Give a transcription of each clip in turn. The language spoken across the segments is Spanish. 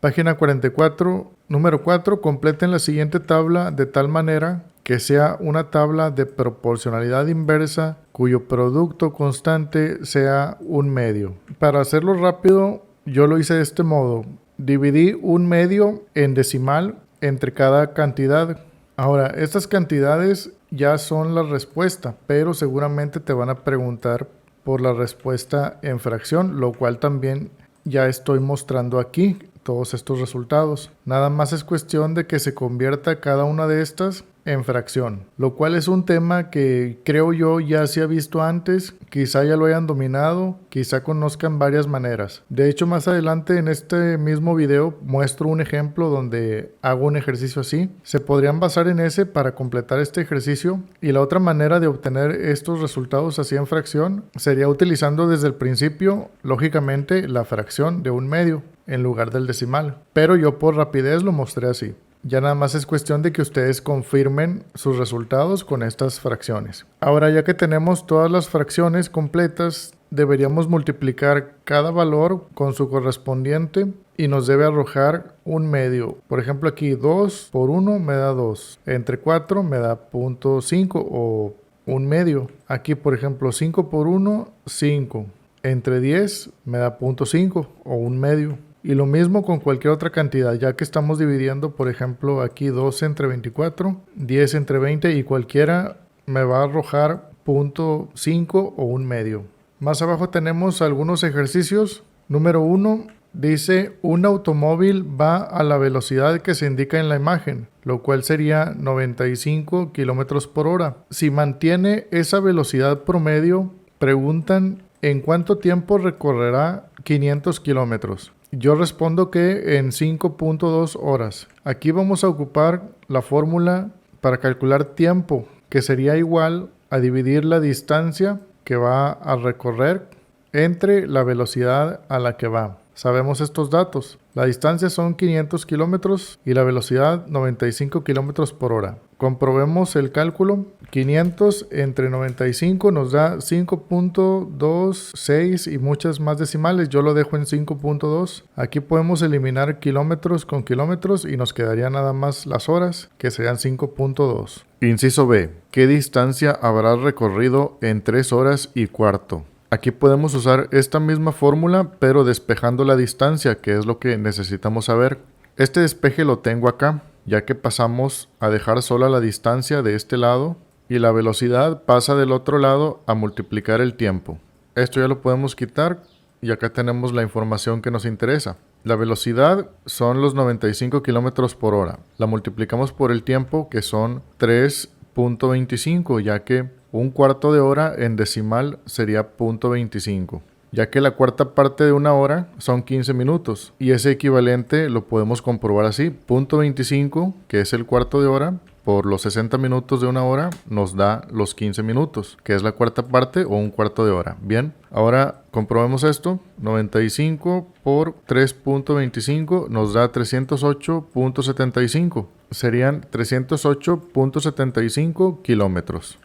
Página 44, número 4. Completen la siguiente tabla de tal manera que sea una tabla de proporcionalidad inversa cuyo producto constante sea un medio. Para hacerlo rápido, yo lo hice de este modo. Dividí un medio en decimal entre cada cantidad. Ahora, estas cantidades ya son la respuesta, pero seguramente te van a preguntar por la respuesta en fracción, lo cual también ya estoy mostrando aquí todos estos resultados. Nada más es cuestión de que se convierta cada una de estas en fracción, lo cual es un tema que creo yo ya se ha visto antes, quizá ya lo hayan dominado, quizá conozcan varias maneras. De hecho, más adelante en este mismo video muestro un ejemplo donde hago un ejercicio así. Se podrían basar en ese para completar este ejercicio, y la otra manera de obtener estos resultados así en fracción sería utilizando desde el principio, lógicamente, la fracción de un medio en lugar del decimal, pero yo por rapidez lo mostré así. Ya nada más es cuestión de que ustedes confirmen sus resultados con estas fracciones. Ahora, ya que tenemos todas las fracciones completas, deberíamos multiplicar cada valor con su correspondiente y nos debe arrojar un medio. Por ejemplo, aquí 2 por 1 me da 2. Entre 4 me da 0.5 o un medio. Aquí, por ejemplo, 5 por 1, 5. Entre 10 me da 0.5 o un medio. Y lo mismo con cualquier otra cantidad, ya que estamos dividiendo, por ejemplo, aquí 2 entre 24, 10 entre 20 y cualquiera me va a arrojar 0.5 o un medio. Más abajo tenemos algunos ejercicios. Número 1 dice: un automóvil va a la velocidad que se indica en la imagen, lo cual sería 95 kilómetros por hora. Si mantiene esa velocidad promedio, preguntan en cuánto tiempo recorrerá 500 kilómetros. Yo respondo que en 5.2 horas. Aquí vamos a ocupar la fórmula para calcular tiempo, que sería igual a dividir la distancia que va a recorrer entre la velocidad a la que va. Sabemos estos datos. La distancia son 500 kilómetros y la velocidad 95 kilómetros por hora. Comprobemos el cálculo. 500 entre 95 nos da 5.26 y muchas más decimales. Yo lo dejo en 5.2. Aquí podemos eliminar kilómetros con kilómetros y nos quedaría nada más las horas, que serían 5.2. Inciso B. ¿Qué distancia habrá recorrido en 3 horas y cuarto? Aquí podemos usar esta misma fórmula, pero despejando la distancia, que es lo que necesitamos saber. Este despeje lo tengo acá, ya que pasamos a dejar sola la distancia de este lado y la velocidad pasa del otro lado a multiplicar el tiempo. Esto ya lo podemos quitar y acá tenemos la información que nos interesa. La velocidad son los 95 kilómetros por hora. La multiplicamos por el tiempo, que son 3.25, ya que un cuarto de hora en decimal sería 0.25, ya que la cuarta parte de una hora son 15 minutos y ese equivalente lo podemos comprobar así: 0.25, que es el cuarto de hora, por los 60 minutos de una hora nos da los 15 minutos, que es la cuarta parte o un cuarto de hora. Bien, ahora comprobemos esto. 95 por 3.25 nos da 308.75. Serían 308.75 kilómetros.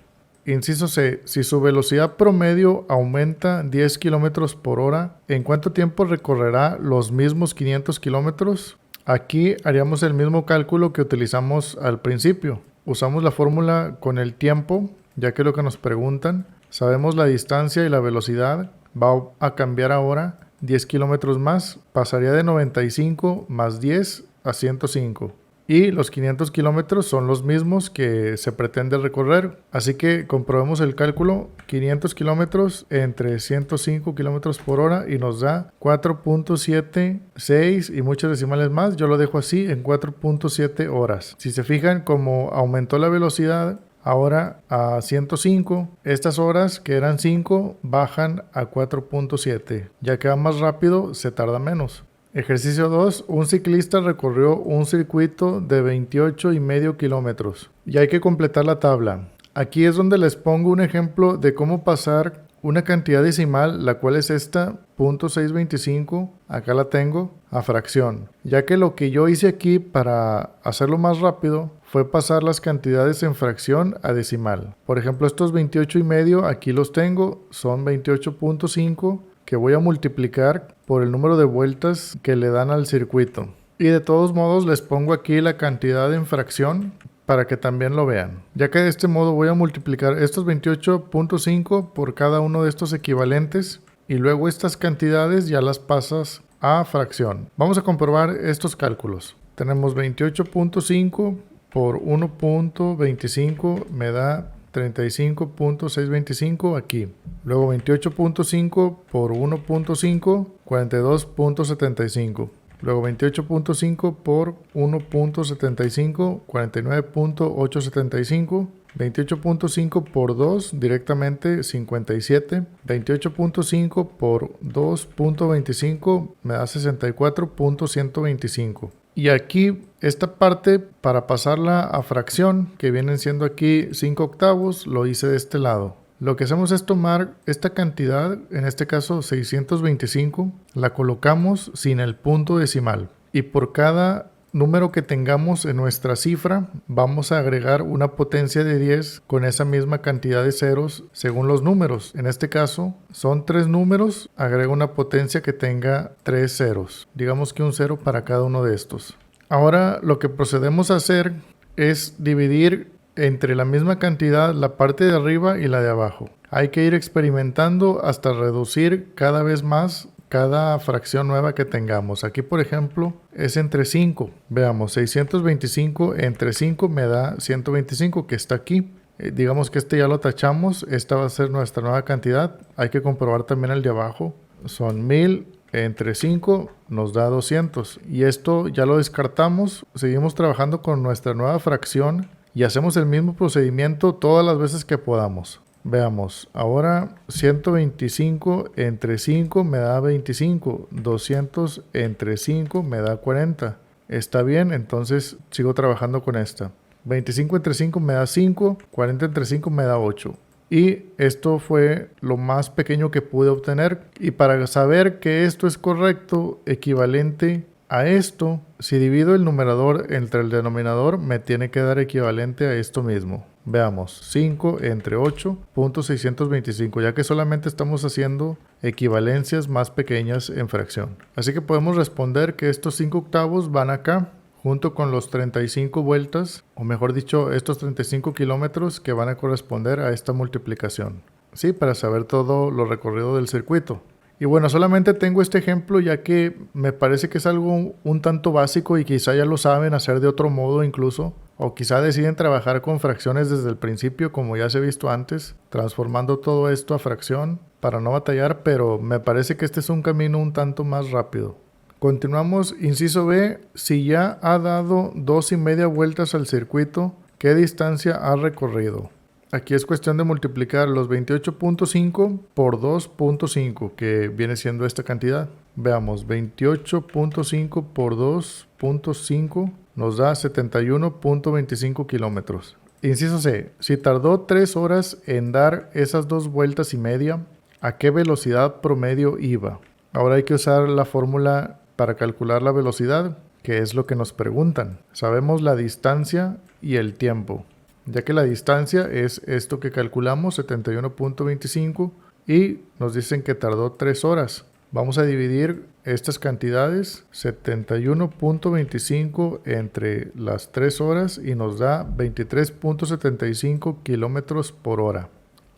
Inciso C. Si su velocidad promedio aumenta 10 kilómetros por hora, ¿en cuánto tiempo recorrerá los mismos 500 kilómetros? Aquí haríamos el mismo cálculo que utilizamos al principio. Usamos la fórmula con el tiempo, ya que lo que nos preguntan. Sabemos la distancia y la velocidad. Va a cambiar ahora 10 kilómetros más. Pasaría de 95 más 10 a 105. Y los 500 kilómetros son los mismos que se pretende recorrer. Así que comprobemos el cálculo. 500 kilómetros entre 105 kilómetros por hora y nos da 4.76 y muchos decimales más. Yo lo dejo así en 4.7 horas. Si se fijan, como aumentó la velocidad ahora a 105, estas horas que eran 5 bajan a 4.7. Ya que va más rápido, se tarda menos. Ejercicio 2. Un ciclista recorrió un circuito de 28,5 kilómetros. Y hay que completar la tabla. Aquí es donde les pongo un ejemplo de cómo pasar una cantidad decimal, la cual es esta, 0.625, acá la tengo, a fracción. Ya que lo que yo hice aquí para hacerlo más rápido fue pasar las cantidades en fracción a decimal. Por ejemplo, estos 28,5 aquí los tengo, son 28.5, que voy a multiplicar por el número de vueltas que le dan al circuito. Y de todos modos les pongo aquí la cantidad en fracción para que también lo vean. Ya que de este modo voy a multiplicar estos 28.5 por cada uno de estos equivalentes y luego estas cantidades ya las pasas a fracción. Vamos a comprobar estos cálculos. Tenemos 28.5 por 1.25 me da 35.625 aquí. Luego 28.5 por 1.5, 42.75. Luego 28.5 por 1.75, 49.875. 28.5 por 2, directamente 57. 28.5 por 2.25 me da 64.125. Y aquí esta parte para pasarla a fracción, que vienen siendo aquí 5 octavos, lo hice de este lado. Lo que hacemos es tomar esta cantidad, en este caso 625, la colocamos sin el punto decimal. Y por cada número que tengamos en nuestra cifra, vamos a agregar una potencia de 10 con esa misma cantidad de ceros según los números. En este caso, son 3 números, agrego una potencia que tenga 3 ceros. Digamos que un cero para cada uno de estos. Ahora lo que procedemos a hacer es dividir entre la misma cantidad la parte de arriba y la de abajo. Hay que ir experimentando hasta reducir cada vez más cada fracción nueva que tengamos. Aquí, por ejemplo, es entre 5. Veamos, 625 entre 5 me da 125, que está aquí. Digamos que este ya lo tachamos. Esta va a ser nuestra nueva cantidad. Hay que comprobar también el de abajo. Son 1000 entre 5 nos da 200. Y esto ya lo descartamos. Seguimos trabajando con nuestra nueva fracción y hacemos el mismo procedimiento todas las veces que podamos. Veamos, ahora 125 entre 5 me da 25, 200 entre 5 me da 40. Está bien, entonces sigo trabajando con esta. 25 entre 5 me da 5, 40 entre 5 me da 8. Y esto fue lo más pequeño que pude obtener. Y para saber que esto es correcto, equivalente a esto, si divido el numerador entre el denominador, me tiene que dar equivalente a esto mismo. Veamos, 5 entre 8.625, ya que solamente estamos haciendo equivalencias más pequeñas en fracción. Así que podemos responder que estos 5 octavos van acá, junto con los 35 vueltas, o mejor dicho, estos 35 kilómetros que van a corresponder a esta multiplicación. Sí, para saber todo lo recorrido del circuito. Y bueno, solamente tengo este ejemplo ya que me parece que es algo un tanto básico y quizá ya lo saben hacer de otro modo incluso. O quizá deciden trabajar con fracciones desde el principio, como ya se ha visto antes, transformando todo esto a fracción para no batallar, pero me parece que este es un camino un tanto más rápido. Continuamos, inciso B, si ya ha dado 2,5 vueltas al circuito, ¿qué distancia ha recorrido? Aquí es cuestión de multiplicar los 28.5 por 2.5, que viene siendo esta cantidad. Veamos, 28.5 por 2.5 nos da 71.25 kilómetros. Inciso C, si tardó 3 horas en dar esas 2 vueltas y media, ¿a qué velocidad promedio iba? Ahora hay que usar la fórmula para calcular la velocidad, que es lo que nos preguntan. Sabemos la distancia y el tiempo, ya que la distancia es esto que calculamos, 71.25, y nos dicen que tardó 3 horas. Vamos a dividir estas cantidades, 71.25 entre las 3 horas y nos da 23.75 kilómetros por hora.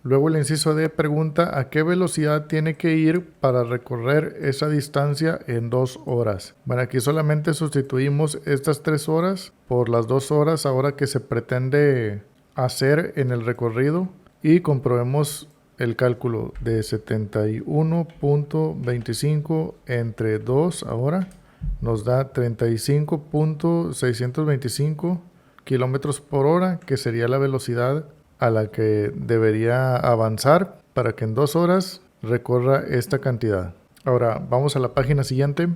Luego el inciso D pregunta a qué velocidad tiene que ir para recorrer esa distancia en 2 horas. Bueno, aquí solamente sustituimos estas 3 horas por las 2 horas ahora que se pretende hacer en el recorrido y comprobemos el cálculo de 71.25 entre 2 ahora nos da 35.625 kilómetros por hora, que sería la velocidad a la que debería avanzar para que en 2 horas recorra esta cantidad. Ahora vamos a la página siguiente.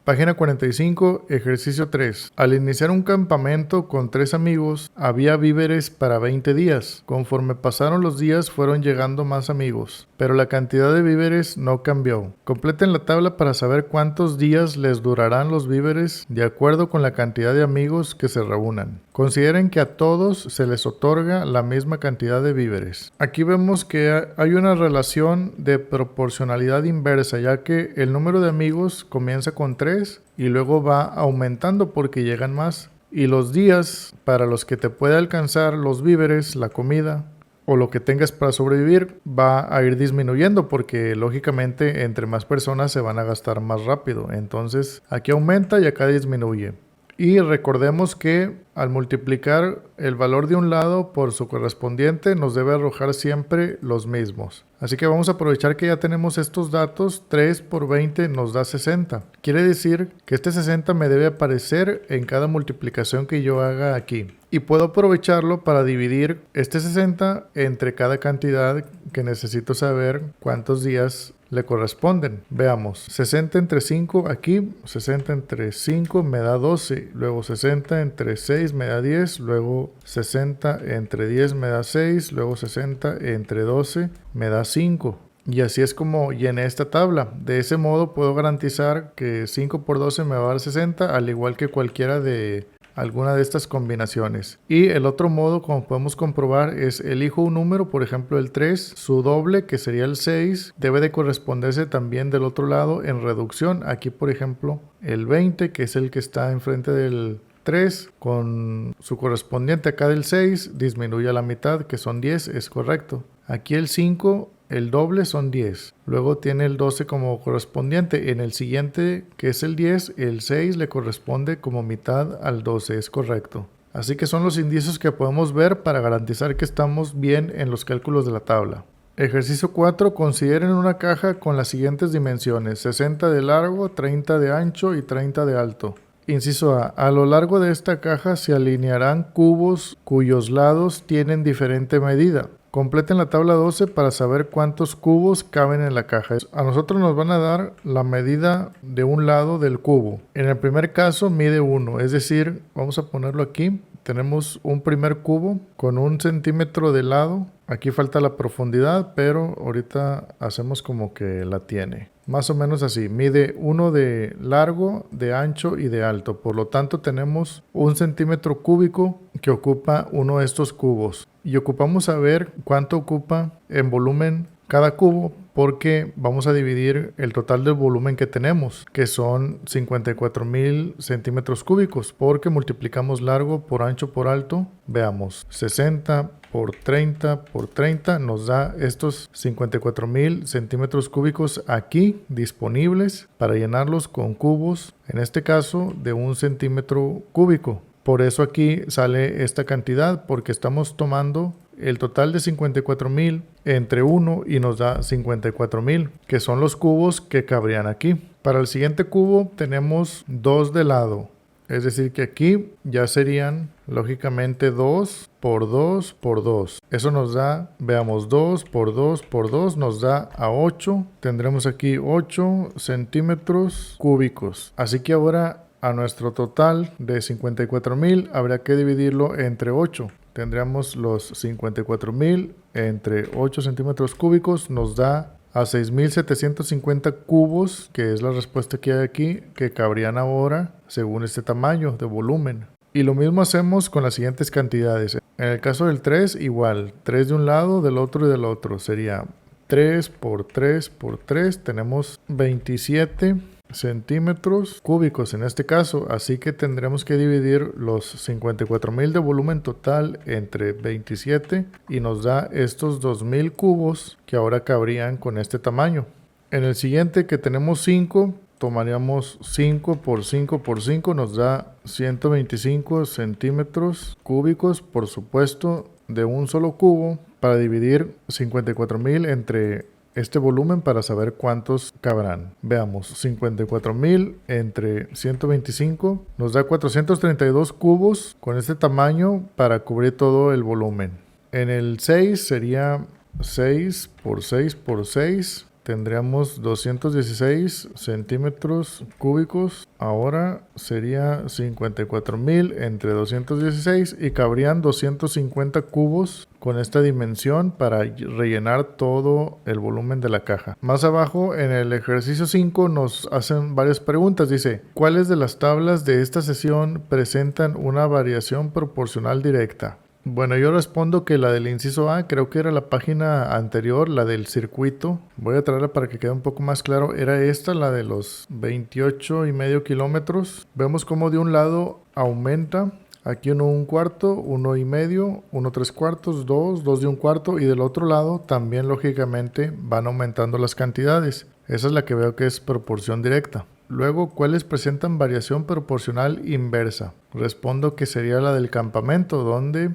Página 45, ejercicio 3. Al iniciar un campamento con 3 amigos, había víveres para 20 días. Conforme pasaron los días, fueron llegando más amigos, pero la cantidad de víveres no cambió. Completen la tabla para saber cuántos días les durarán los víveres de acuerdo con la cantidad de amigos que se reúnan. Consideren que a todos se les otorga la misma cantidad de víveres. Aquí vemos que hay una relación de proporcionalidad inversa, ya que el número de amigos comienza con 3 y luego va aumentando porque llegan más. Y los días para los que te puede alcanzar los víveres, la comida o lo que tengas para sobrevivir va a ir disminuyendo porque lógicamente entre más personas se van a gastar más rápido. Entonces aquí aumenta y acá disminuye. Y recordemos que al multiplicar el valor de un lado por su correspondiente nos debe arrojar siempre los mismos. Así que vamos a aprovechar que ya tenemos estos datos. 3 por 20 nos da 60. Quiere decir que este 60 me debe aparecer en cada multiplicación que yo haga aquí. Y puedo aprovecharlo para dividir este 60 entre cada cantidad que necesito saber cuántos días le corresponden. Veamos, 60 entre 5 aquí, 60 entre 5 me da 12, luego 60 entre 6 me da 10, luego 60 entre 10 me da 6, luego 60 entre 12 me da 5. Y así es como llené esta tabla. De ese modo puedo garantizar que 5 por 12 me va a dar 60, al igual que cualquiera de alguna de estas combinaciones. Y el otro modo, como podemos comprobar, es elijo un número, por ejemplo el 3, su doble, que sería el 6, debe de corresponderse también del otro lado en reducción. Aquí, por ejemplo, el 20, que es el que está enfrente del 3, con su correspondiente acá del 6, disminuye a la mitad, que son 10, es correcto. Aquí el 5, el doble son 10. Luego tiene el 12 como correspondiente. En el siguiente, que es el 10, el 6 le corresponde como mitad al 12, es correcto. Así que son los indicios que podemos ver para garantizar que estamos bien en los cálculos de la tabla. Ejercicio 4. Consideren una caja con las siguientes dimensiones: 60 de largo, 30 de ancho y 30 de alto. Inciso A. A lo largo de esta caja se alinearán cubos cuyos lados tienen diferente medida. Completen la tabla 12 para saber cuántos cubos caben en la caja. A nosotros nos van a dar la medida de un lado del cubo. En el primer caso mide 1, es decir, vamos a ponerlo aquí. Tenemos un primer cubo con 1 centímetro de lado. Aquí falta la profundidad, pero ahorita hacemos como que la tiene. Más o menos así. Mide 1 de largo, de ancho y de alto. Por lo tanto, tenemos 1 centímetro cúbico que ocupa uno de estos cubos. Y ocupamos saber cuánto ocupa en volumen cada cubo, porque vamos a dividir el total del volumen que tenemos, que son 54,000 centímetros cúbicos, porque multiplicamos largo por ancho por alto. Veamos, 60 por 30 por 30 nos da estos 54,000 centímetros cúbicos aquí disponibles para llenarlos con cubos, en este caso de 1 centímetro cúbico. Por eso aquí sale esta cantidad, porque estamos tomando el total de 54,000 entre 1 y nos da 54,000, que son los cubos que cabrían aquí. Para el siguiente cubo tenemos 2 de lado, es decir que aquí ya serían lógicamente 2 por 2 por 2. Eso nos da, veamos, 2 por 2 por 2 nos da a 8. Tendremos aquí 8 centímetros cúbicos. Así que ahora a nuestro total de 54,000 habrá que dividirlo entre 8. Tendríamos los 54,000 entre 8 centímetros cúbicos, nos da a 6,750 cubos, que es la respuesta que hay aquí, que cabrían ahora según este tamaño de volumen. Y lo mismo hacemos con las siguientes cantidades. En el caso del 3, igual, 3 de un lado, del otro y del otro. Sería 3 por 3 por 3, tenemos 27 centímetros cúbicos en este caso, así que tendremos que dividir los 54,000 de volumen total entre 27 y nos da estos 2,000 cubos que ahora cabrían con este tamaño. En el siguiente, que tenemos 5, tomaríamos 5 por 5 por 5, nos da 125 centímetros cúbicos, por supuesto, de un solo cubo, para dividir 54,000 entre este volumen para saber cuántos cabrán. Veamos, 54,000 entre 125 nos da 432 cubos con este tamaño para cubrir todo el volumen. En el 6 sería 6 por 6 por 6. tendríamos 216 centímetros cúbicos. Ahora sería 54,000 entre 216 y cabrían 250 cubos con esta dimensión para rellenar todo el volumen de la caja. Más abajo en el ejercicio 5 nos hacen varias preguntas. Dice, ¿cuáles de las tablas de esta sesión presentan una variación proporcional directa? Bueno, yo respondo que la del inciso A, creo que era la página anterior, la del circuito. Voy a traerla para que quede un poco más claro. Era esta, la de los 28,5 kilómetros. Vemos cómo de un lado aumenta. Aquí 1 1/4, 1,5, 1 3/4, 2 de 1/4 y del otro lado también lógicamente van aumentando las cantidades. Esa es la que veo que es proporción directa. Luego, ¿cuáles presentan variación proporcional inversa? Respondo que sería la del campamento, donde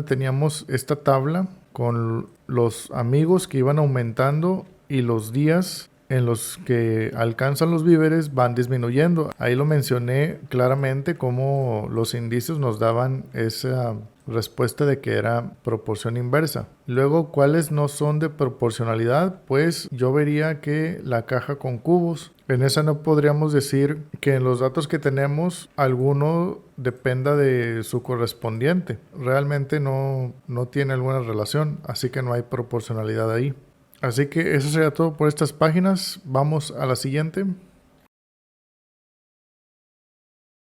teníamos esta tabla con los amigos que iban aumentando y los días en los que alcanzan los víveres van disminuyendo. Ahí lo mencioné claramente cómo los indicios nos daban esa respuesta de que era proporción inversa. Luego, ¿cuáles no son de proporcionalidad? Pues yo vería que la caja con cubos, en esa no podríamos decir que en los datos que tenemos alguno dependa de su correspondiente. Realmente no tiene alguna relación, así que no hay proporcionalidad ahí. Así que eso sería todo por estas páginas. Vamos a la siguiente.